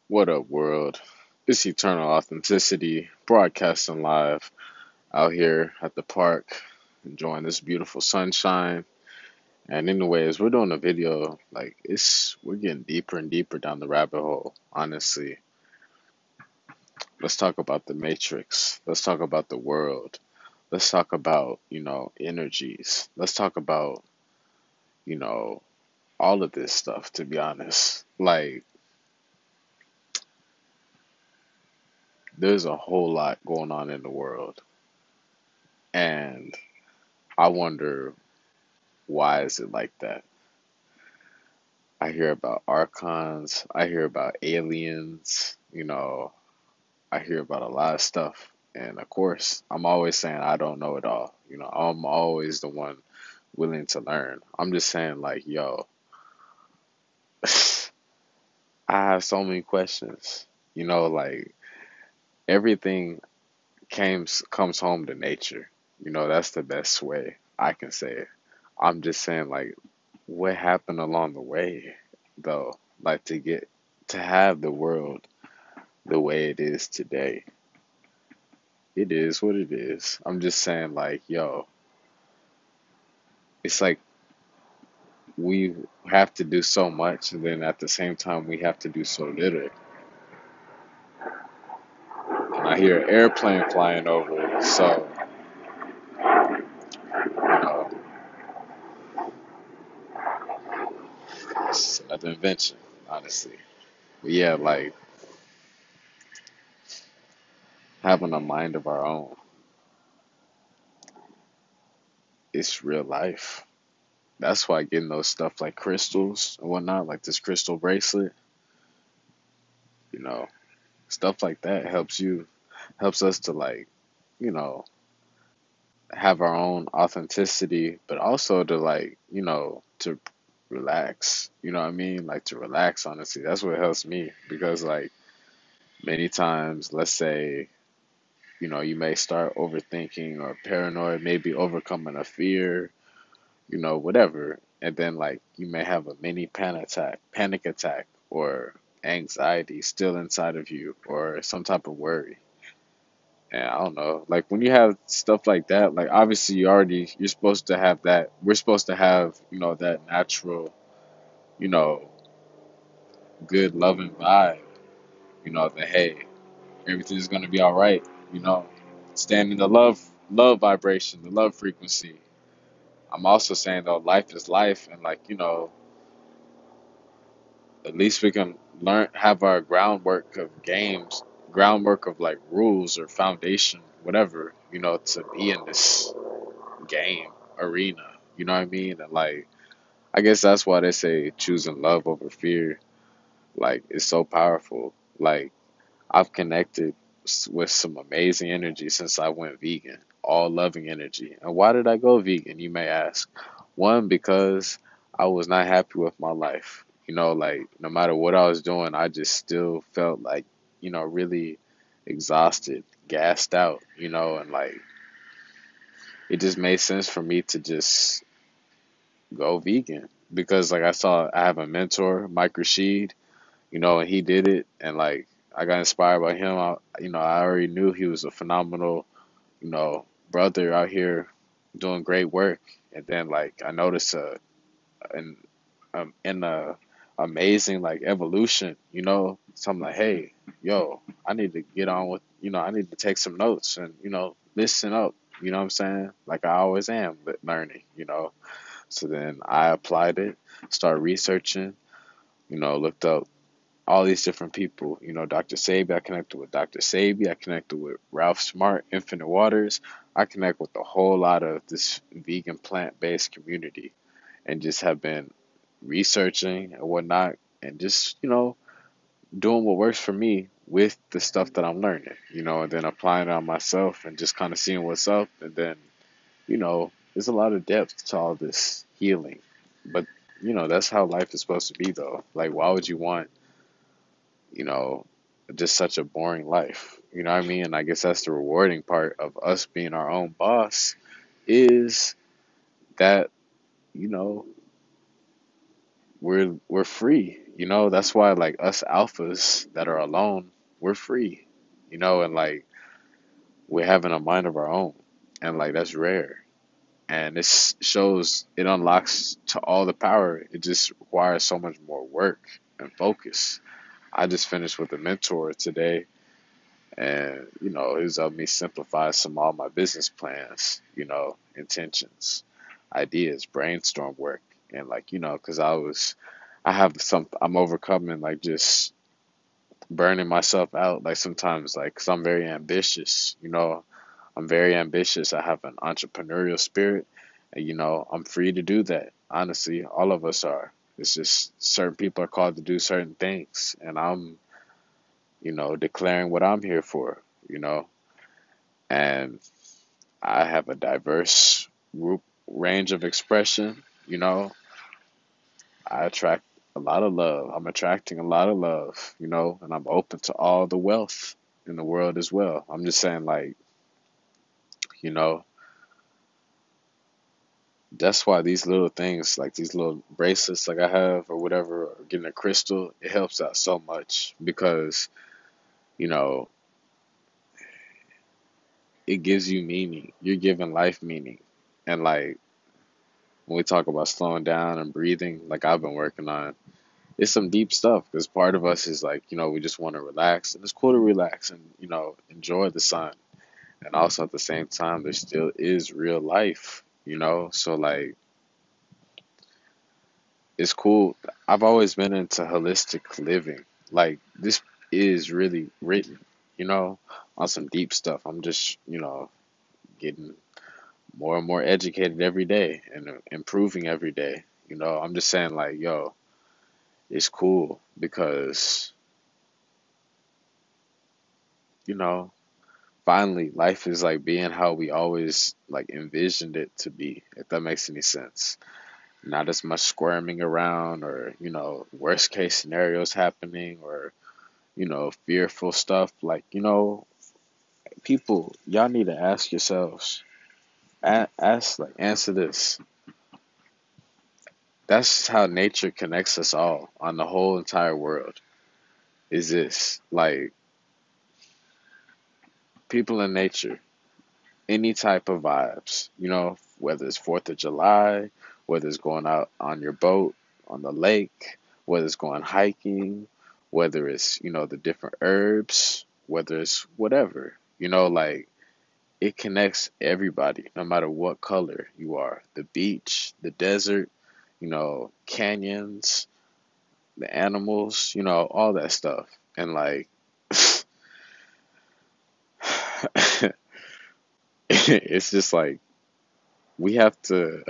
What up, world? It's Eternal Authenticity, broadcasting live out here at the park, enjoying this beautiful sunshine. And anyways, we're doing a video, we're getting deeper and deeper down the rabbit hole, honestly. Let's talk about the matrix. Let's talk about the world. Let's talk about, energies. Let's talk about, you know, all of this stuff, to be honest. There's a whole lot going on in the world. And I wonder, why is it like that? I hear about archons, I hear about aliens, I hear about a lot of stuff. And of course, I'm always saying I don't know it all. I'm always the one willing to learn. I'm just saying, I have so many questions. Like everything comes home to nature. That's the best way I can say it. I'm just saying, what happened along the way, though, to have the world the way it is today. It is what it is. I'm just saying, it's like we have to do so much, and then at the same time, we have to do so little. And I hear an airplane flying over, so, know, it's another invention, honestly. But yeah, having a mind of our own, it's real life. That's why getting those stuff like crystals and whatnot, like this crystal bracelet, you know, stuff like that helps us to you know, have our own authenticity, but also to to relax. You know what I mean? Like to relax, honestly. That's what helps me because many times, let's say, you may start overthinking or paranoid, maybe overcoming a fear, whatever. And then you may have a mini panic attack or anxiety still inside of you or some type of worry. And I don't know, like when you have stuff like that, like obviously you're supposed to have that. We're supposed to have, that natural, you know, good loving vibe, that hey, everything's gonna be all right, you know, stand in the love vibration, the love frequency. I'm also saying though, life is life, and at least we can have our groundwork of like rules or foundation, whatever, to be in this game arena. You know what I mean? And I guess that's why they say choosing love over fear, is so powerful. Like, I've connected with some amazing energy since I went vegan, all loving energy. And why did I go vegan, you may ask? One, because I was not happy with my life. No matter what I was doing, I just still felt really exhausted, gassed out, and it just made sense for me to just go vegan because I have a mentor, Mike Rashid, and he did it, and I got inspired by him. I already knew he was a phenomenal, brother out here doing great work, and then I noticed an in a amazing evolution, so I'm like, hey, yo, I need to get on with, I need to take some notes and listen up, you know what I'm saying, like I always am, but learning, so then I applied it, started researching, looked up all these different people. Dr. Sabi, I connected with Dr. Sabi. I connected with Ralph Smart, Infinite Waters. I connect with a whole lot of this vegan plant-based community and just have been researching and whatnot and just, doing what works for me with the stuff that I'm learning, and then applying it on myself and just kind of seeing what's up. And then, there's a lot of depth to all this healing. But, that's how life is supposed to be, though. Like, why would you want you know, just such a boring life. You know what I mean? And I guess that's the rewarding part of us being our own boss is that, you know, we're free. That's why like us alphas that are alone, we're free, and like we're having a mind of our own. And like that's rare. And this shows it unlocks to all the power. It just requires so much more work and focus. I just finished with a mentor today, and he was helping me simplify some of all my business plans, intentions, ideas, brainstorm work, and like because I'm overcoming like just burning myself out, like sometimes, like, because I'm very ambitious, I'm very ambitious. I have an entrepreneurial spirit, and I'm free to do that. Honestly, all of us are. It's just certain people are called to do certain things, and I'm, declaring what I'm here for, and I have a diverse group range of expression, I attract a lot of love. I'm attracting a lot of love, and I'm open to all the wealth in the world as well. I'm just saying, like, you know, that's why these little things, like these little bracelets, like I have or whatever, or getting a crystal, it helps out so much because, you know, it gives you meaning. You're giving life meaning. And like when we talk about slowing down and breathing, like I've been working on, it's some deep stuff because part of us is like, we just want to relax, and it's cool to relax and, enjoy the sun. And also at the same time, there still is real life, So like, it's cool. I've always been into holistic living. Like this is really written, you know, on some deep stuff. I'm just, getting more and more educated every day and improving every day. I'm just saying like, yo, it's cool because, you know, finally life is like being how we always like envisioned it to be, if that makes any sense. Not as much squirming around or, worst case scenarios happening or, fearful stuff. Like, people, y'all need to ask yourselves, ask, like, answer this. That's how nature connects us all on the whole entire world. Is this like people in nature, any type of vibes, whether it's 4th of July, whether it's going out on your boat on the lake, whether it's going hiking, whether it's, the different herbs, whether it's whatever, like it connects everybody, no matter what color you are. The beach, the desert, canyons, the animals, all that stuff. And like, it's just like, we have to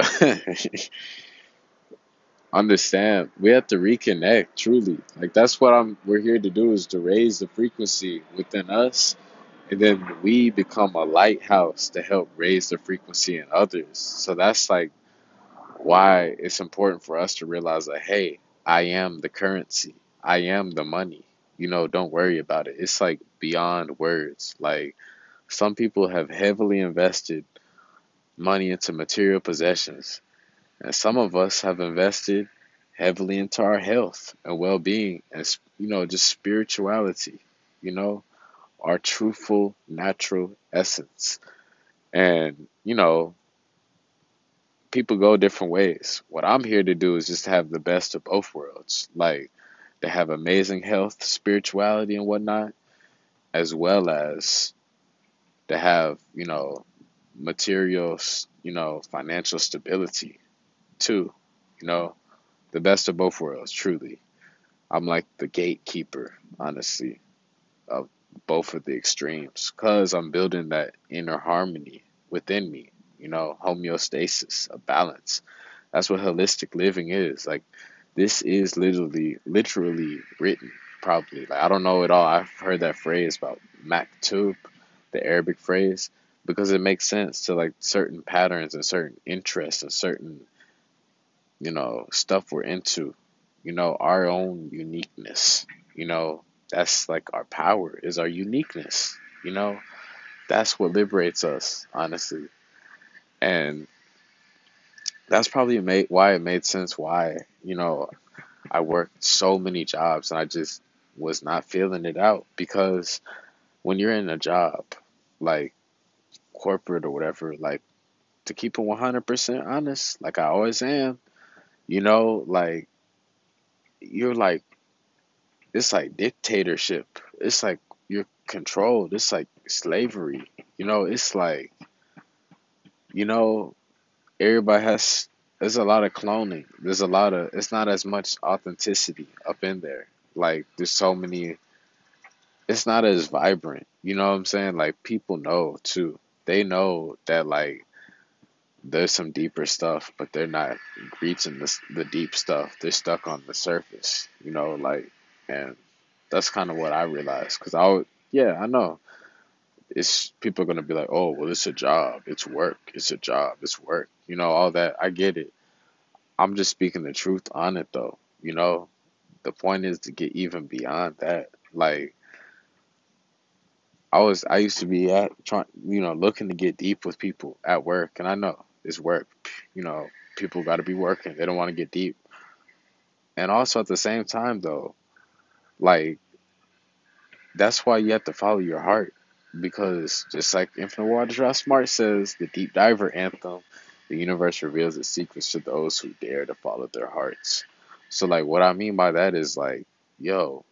understand, we have to reconnect truly. Like, that's what we're here to do, is to raise the frequency within us. And then we become a lighthouse to help raise the frequency in others. So that's like why it's important for us to realize that, hey, I am the currency. I am the money. Don't worry about it. It's like beyond words. Like some people have heavily invested money into material possessions, and some of us have invested heavily into our health and well-being and, just spirituality, you know, our truthful, natural essence. And, people go different ways. What I'm here to do is just have the best of both worlds, like to have amazing health, spirituality, and whatnot, as well as to have, material, financial stability too. You know, the best of both worlds, truly. I'm like the gatekeeper, honestly, of both of the extremes, because I'm building that inner harmony within me, homeostasis, a balance. That's what holistic living is. Like, this is literally written, probably. Like, I don't know it all. I've heard that phrase about maktub, the Arabic phrase, because it makes sense to like certain patterns and certain interests and certain, stuff we're into, our own uniqueness, that's like our power, is our uniqueness, that's what liberates us, honestly. And that's probably why it made sense why, I worked so many jobs and I just was not feeling it out because when you're in a job, like corporate or whatever, like to keep it 100% honest, like I always am, like you're like, it's like dictatorship. It's like you're controlled. It's like slavery. It's like, you know, everybody has, there's a lot of cloning. It's not as much authenticity up in there. Like, there's so many, it's not as vibrant. You know what I'm saying? Like, people know too. They know that, like, there's some deeper stuff, but they're not reaching the deep stuff. They're stuck on the surface, like, and that's kind of what I realized. Cause yeah, I know it's people are gonna be like, oh, well, it's a job, it's work, it's a job, it's work, all that. I get it. I'm just speaking the truth on it though. The point is to get even beyond that. Like, I used to be at trying, looking to get deep with people at work, and I know it's work. You know, people got to be working. They don't want to get deep. And also at the same time though, like that's why you have to follow your heart because just like Infinite Water Drive Smart says, the Deep Diver anthem, the universe reveals its secrets to those who dare to follow their hearts. So like what I mean by that is like, yo,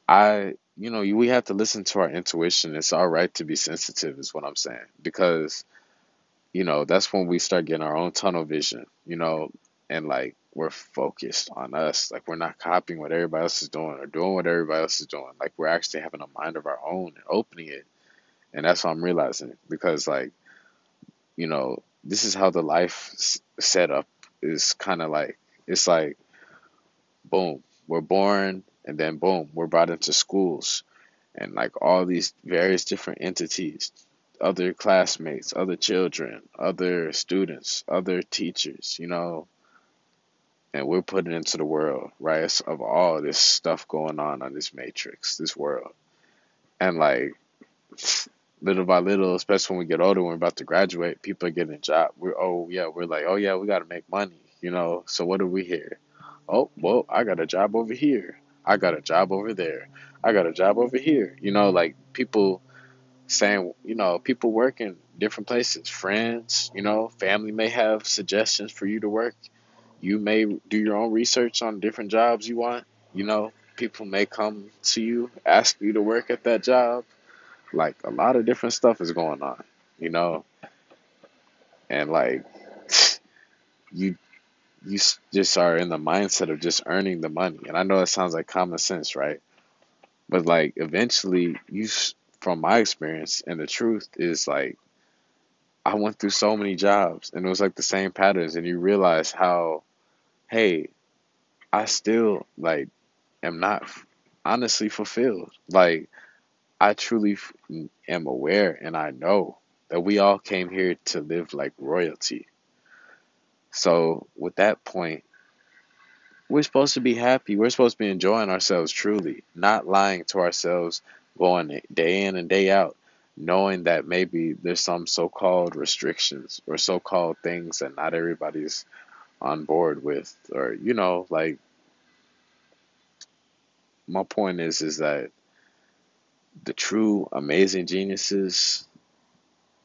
we have to listen to our intuition. It's all right to be sensitive, is what I'm saying. Because, that's when we start getting our own tunnel vision, and like we're focused on us. Like we're not copying what everybody else is doing or doing what everybody else is doing. Like we're actually having a mind of our own and opening it. And that's what I'm realizing. Because, like, this is how the life setup is kind of like, it's like, boom, we're born, and then boom, we're brought into schools and like all these various different entities, other classmates, other children, other students, other teachers, and we're put it into the world, right? Of all this stuff going on this matrix, this world. And like little by little, especially when we get older, when we're about to graduate, people are getting a job. We're like, oh yeah, we got to make money, So what do we hear? Oh, well, I got a job over here. I got a job over there. I got a job over here. Like people saying, people work in different places. Friends, family may have suggestions for you to work. You may do your own research on different jobs you want. People may come to you, ask you to work at that job. Like a lot of different stuff is going on, you know, and like you just are in the mindset of just earning the money. And I know that sounds like common sense, right? But like eventually, from my experience, and the truth is like I went through so many jobs, and it was like the same patterns, and you realize how, hey, I still like am not honestly fulfilled. Like I truly am aware, and I know that we all came here to live like royalty. So with that point, we're supposed to be happy. We're supposed to be enjoying ourselves truly, not lying to ourselves, going day in and day out, knowing that maybe there's some so-called restrictions or so-called things that not everybody's on board with, or like my point is that the true amazing geniuses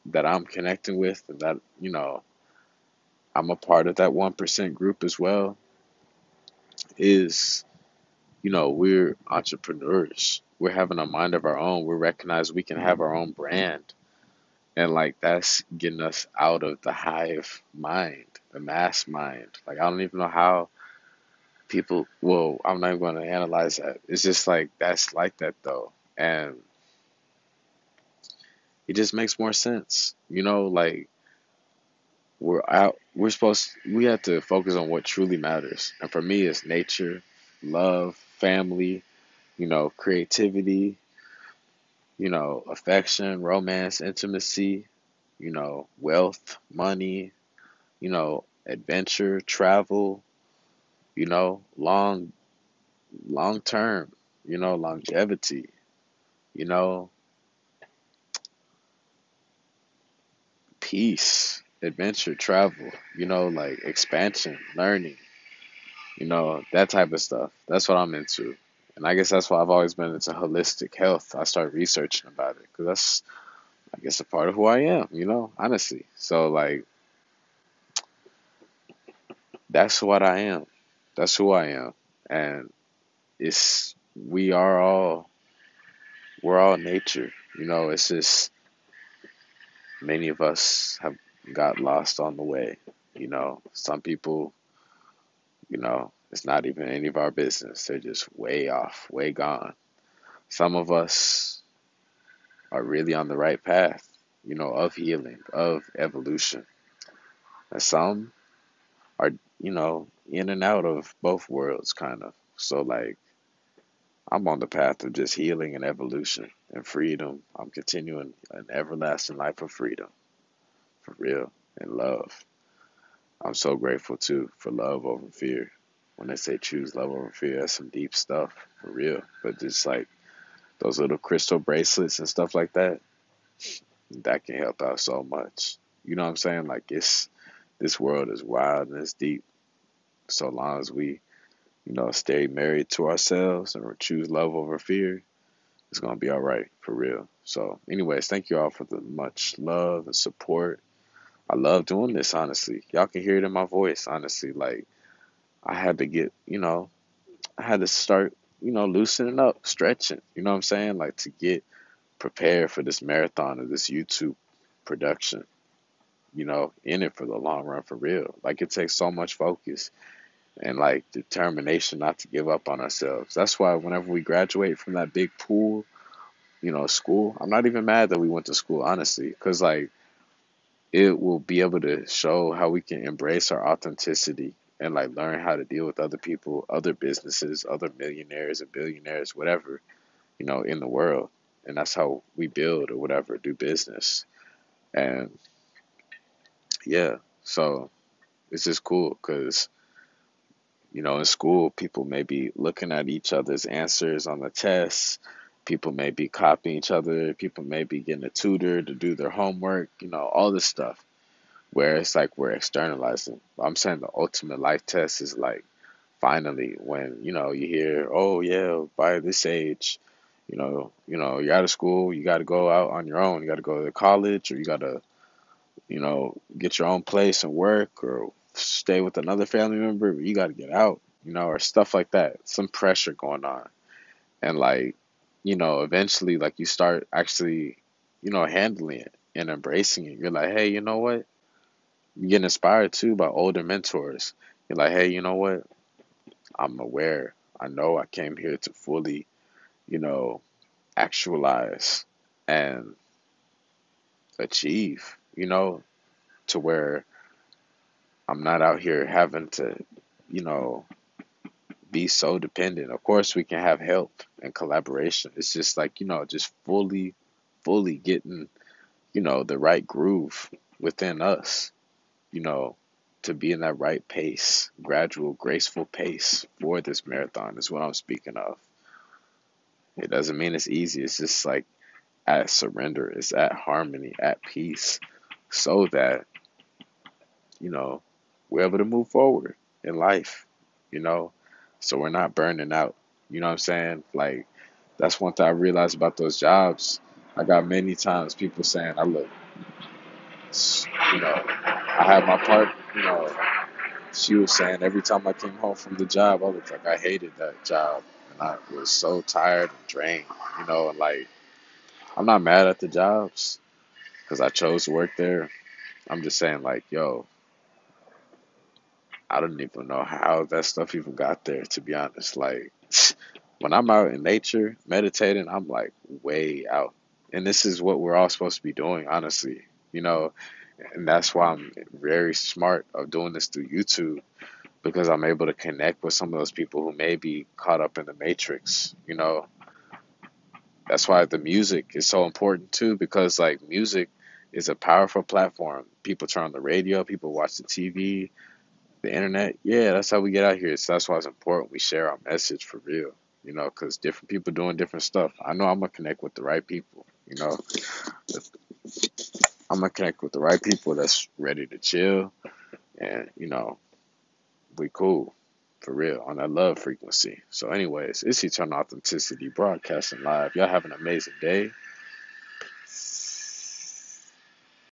that I'm connecting with, and that I'm a part of that 1% group as well, is we're entrepreneurs. We're having a mind of our own. We recognize we can have our own brand. And like that's getting us out of the hive mind, the mass mind. Like I don't even know how people, well, I'm not even going to analyze that. It's just like that's like that though. And it just makes more sense. Like we have to focus on what truly matters. And for me it's nature, love, family, creativity, affection, romance, intimacy, wealth, money, adventure, travel, long term, longevity, you know, peace. adventure, travel, like expansion, learning, that type of stuff. That's what I'm into. And I guess that's why I've always been into holistic health. I started researching about it because that's, I guess, a part of who I am, honestly. So, like, that's what I am. That's who I am. And we are we're all nature. It's just many of us have got lost on the way. Some people, it's not even any of our business. They're just way off, way gone. Some of us are really on the right path, of healing, of evolution. And some are, in and out of both worlds, kind of. So, like, I'm on the path of just healing and evolution and freedom. I'm continuing an everlasting life of freedom, for real, and love. I'm so grateful, too, for love over fear. When they say choose love over fear, that's some deep stuff, for real. But just like those little crystal bracelets and stuff like that, that can help out so much. You know what I'm saying? Like, this world is wild and it's deep. So long as we, stay married to ourselves and choose love over fear, it's gonna be all right, for real. So, anyways, thank you all for the much love and support. I love doing this, honestly. Y'all can hear it in my voice, honestly. Like, I had to get, I had to start, loosening up, stretching. You know what I'm saying? Like, to get prepared for this marathon of this YouTube production. In it for the long run, for real. Like, it takes so much focus and like determination not to give up on ourselves. That's why whenever we graduate from that big pool, school, I'm not even mad that we went to school, honestly, because like it will be able to show how we can embrace our authenticity and like learn how to deal with other people, other businesses, other millionaires and billionaires, whatever, in the world. And that's how we build or whatever, do business. And yeah, so it's just cool because in school, people may be looking at each other's answers on the tests. People may be copying each other. People may be getting a tutor to do their homework, all this stuff. Where it's like we're externalizing. I'm saying the ultimate life test is like finally when, you hear, oh yeah, by this age, you're out of school, you got to go out on your own. You got to go to college or you got to, get your own place and work or stay with another family member. You got to get out, or stuff like that. Some pressure going on. And like, eventually like you start actually, handling it and embracing it. You're like, hey, you know what? You get inspired too by older mentors. You're like, hey, you know what? I'm aware. I know I came here to fully, you know, actualize and achieve, to where I'm not out here having to, you know, be so dependent. Of course, we can have help and collaboration. It's just like, just fully getting, the right groove within us, you know, to be in that right pace, gradual, graceful pace for this marathon is what I'm speaking of. It doesn't mean it's easy. It's just like at surrender, it's at harmony, at peace, so that, you know, we're able to move forward in life, you know, so we're not burning out. You know what I'm saying? Like, that's one thing I realized about those jobs. I got many times people saying, I look, I had my part, she was saying every time I came home from the job, I looked like I hated that job. And I was so tired and drained, and like, I'm not mad at the jobs because I chose to work there. I'm just saying, like, yo, I don't even know how that stuff even got there, to be honest. Like, when I'm out in nature meditating, I'm like way out. And this is what we're all supposed to be doing, honestly, you know, and that's why I'm very smart of doing this through YouTube because I'm able to connect with some of those people who may be caught up in the matrix. That's why the music is so important too, because like music is a powerful platform. People turn on the radio, people watch the TV, the internet. Yeah, that's how we get out here. So that's why it's important we share our message for real. Because different people doing different stuff. I know I'm gonna connect with the right people. I'm gonna connect with the right people that's ready to chill, and we cool for real on that love frequency. So, anyways, it's Eternal Authenticity broadcasting live. Y'all have an amazing day.